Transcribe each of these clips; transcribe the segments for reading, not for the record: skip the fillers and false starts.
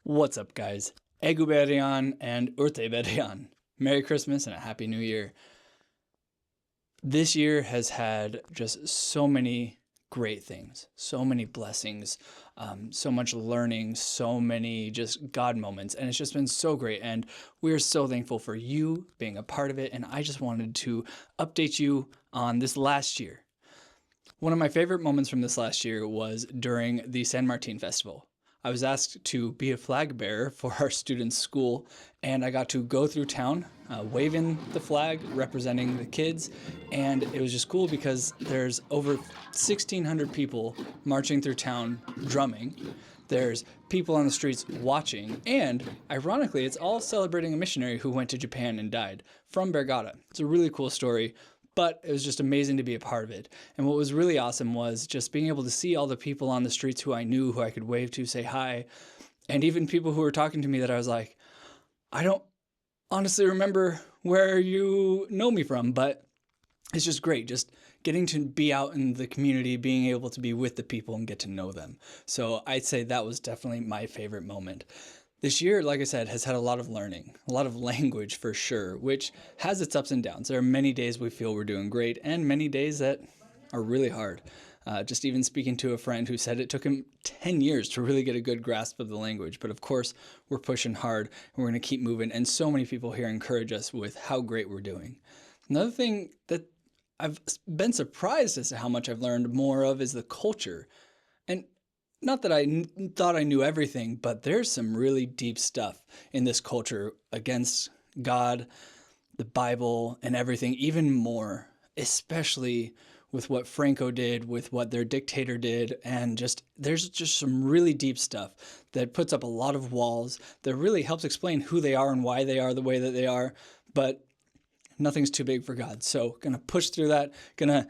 What's up, guys? Eguberian and Urteberian. Merry Christmas and a Happy New Year. This year has had just so many great things, so many blessings, so much learning, so many just God moments, and it's just been so great. And we are so thankful for you being a part of it. And I just wanted to update you on this last year. One of my favorite moments from this last year was during the San Martin Festival. I was asked to be a flag bearer for our students' school, and I got to go through town waving the flag, representing the kids, and it was just cool because there's over 1,600 people marching through town drumming. There's people on the streets watching, and ironically, it's all celebrating a missionary who went to Japan and died from Bergata. It's a really cool story. But it was just amazing to be a part of it. And what was really awesome was just being able to see all the people on the streets who I knew, who I could wave to, say hi, and even people who were talking to me that I was like, I don't honestly remember where you know me from, but it's just great, just getting to be out in the community, being able to be with the people and get to know them. So I'd say that was definitely my favorite moment. This year, like I said, has had a lot of learning, a lot of language for sure, which has its ups and downs. There are many days we feel we're doing great and many days that are really hard. Just even speaking to a friend who said it took him 10 years to really get a good grasp of the language. But of course, we're pushing hard and we're going to keep moving. And so many people here encourage us with how great we're doing. Another thing that I've been surprised as to how much I've learned more of is the culture. And not that I thought I knew everything, but there's some really deep stuff in this culture against God, the Bible, and everything, even more, especially with what Franco did, with what their dictator did, and there's just some really deep stuff that puts up a lot of walls that really helps explain who they are and why they are the way that they are, but nothing's too big for God. So gonna push through that, gonna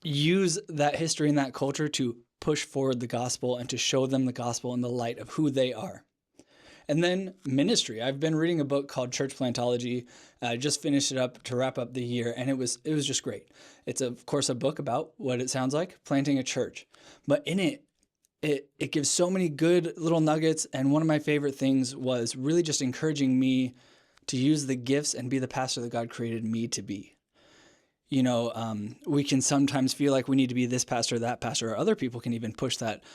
use that history and that culture to push forward the gospel and to show them the gospel in the light of who they are. And then ministry. I've been reading a book called Church Plantology. I just finished it up to wrap up the year, and it was just great. It's of course a book about what it sounds like, planting a church. But in it gives so many good little nuggets, and one of my favorite things was really just encouraging me to use the gifts and be the pastor that God created me to be. You know, we can sometimes feel like we need to be this pastor, that pastor, or other people can even push that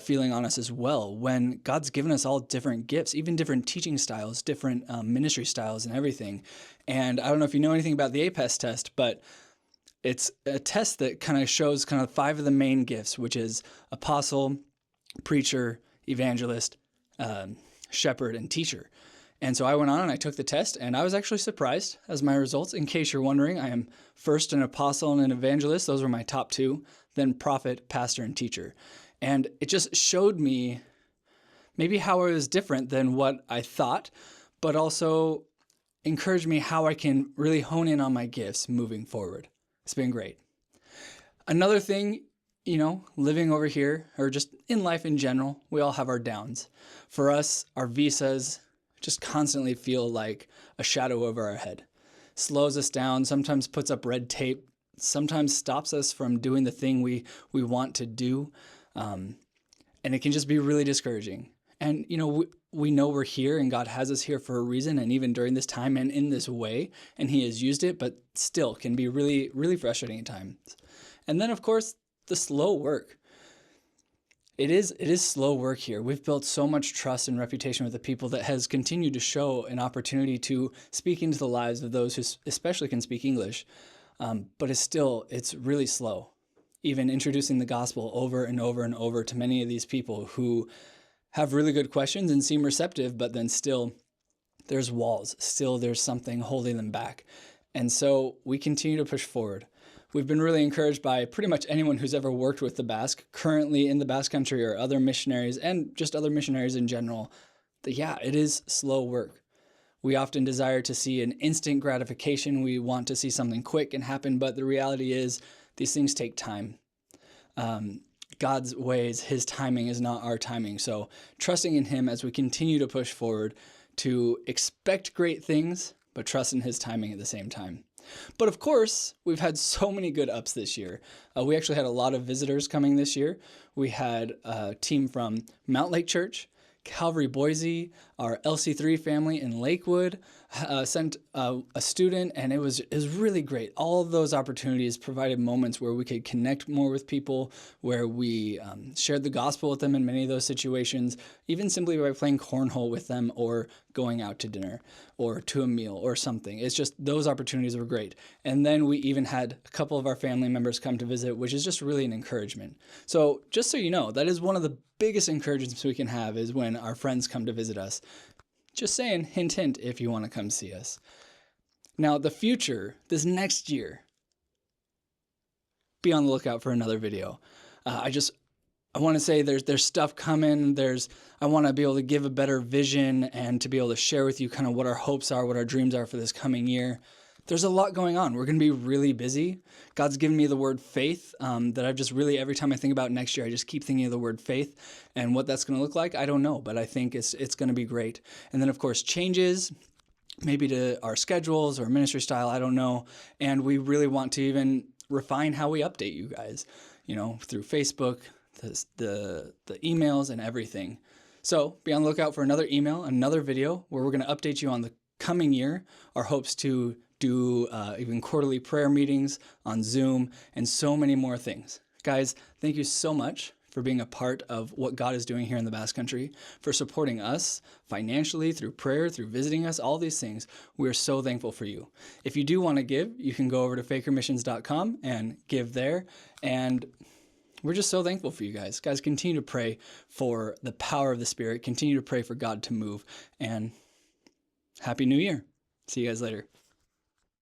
feeling on us as well, when God's given us all different gifts, even different teaching styles, different ministry styles and everything. And I don't know if you know anything about the APES test, but it's a test that kind of shows kind of 5 of the main gifts, which is apostle, preacher, evangelist, shepherd, and teacher. And so I went on and I took the test, and I was actually surprised as my results. In case you're wondering, I am first an apostle and an evangelist. Those were my top 2, then prophet, pastor, and teacher. And it just showed me maybe how I was different than what I thought, but also encouraged me how I can really hone in on my gifts moving forward. It's been great. Another thing, you know, living over here, or just in life in general, we all have our downs. For us, our visas just constantly feel like a shadow over our head. Slows us down, sometimes puts up red tape, sometimes stops us from doing the thing we want to do. And it can just be really discouraging. And, you know, we know we're here and God has us here for a reason, and even during this time and in this way, and He has used it, but still can be really, really frustrating at times. And then, of course, the slow work. It is slow work here. We've built so much trust and reputation with the people that has continued to show an opportunity to speak into the lives of those who especially can speak English. But it's really slow. Even introducing the gospel over and over and over to many of these people who have really good questions and seem receptive, but then still there's walls. Still there's something holding them back. And so we continue to push forward. We've been really encouraged by pretty much anyone who's ever worked with the Basque, currently in the Basque Country, or other missionaries, and just other missionaries in general, that yeah, it is slow work. We often desire to see an instant gratification. We want to see something quick and happen, but the reality is these things take time. God's ways, His timing is not our timing. So trusting in Him as we continue to push forward to expect great things, but trust in His timing at the same time. But of course, we've had so many good ups this year. We actually had a lot of visitors coming this year. We had a team from Mount Lake Church, Calvary Boise, our LC3 family in Lakewood sent a student, and it was really great. All of those opportunities provided moments where we could connect more with people, where we shared the gospel with them in many of those situations, even simply by playing cornhole with them or going out to dinner or to a meal or something. It's just those opportunities were great. And then we even had a couple of our family members come to visit, which is just really an encouragement. So just so you know, that is one of the biggest encouragements we can have is when our friends come to visit us. Just saying, hint, hint, if you want to come see us. Now, the future, this next year, be on the lookout for another video. I want to say there's stuff coming. I want to be able to give a better vision and to be able to share with you kind of what our hopes are, what our dreams are for this coming year. There's a lot going on. We're going to be really busy. God's given me the word faith that I've just really, every time I think about next year, I just keep thinking of the word faith and what that's going to look like. I don't know, but I think it's going to be great. And then, of course, changes maybe to our schedules or ministry style. I don't know. And we really want to even refine how we update you guys, through Facebook, the emails and everything. So be on the lookout for another email, another video where we're going to update you on the coming year, our hopes to do even quarterly prayer meetings on Zoom, and so many more things. Guys, thank you so much for being a part of what God is doing here in the Basque Country, for supporting us financially, through prayer, through visiting us, all these things. We're so thankful for you. If you do want to give, you can go over to fakermissions.com and give there. And we're just so thankful for you guys. Guys, continue to pray for the power of the Spirit. Continue to pray for God to move. And Happy New Year. See you guys later.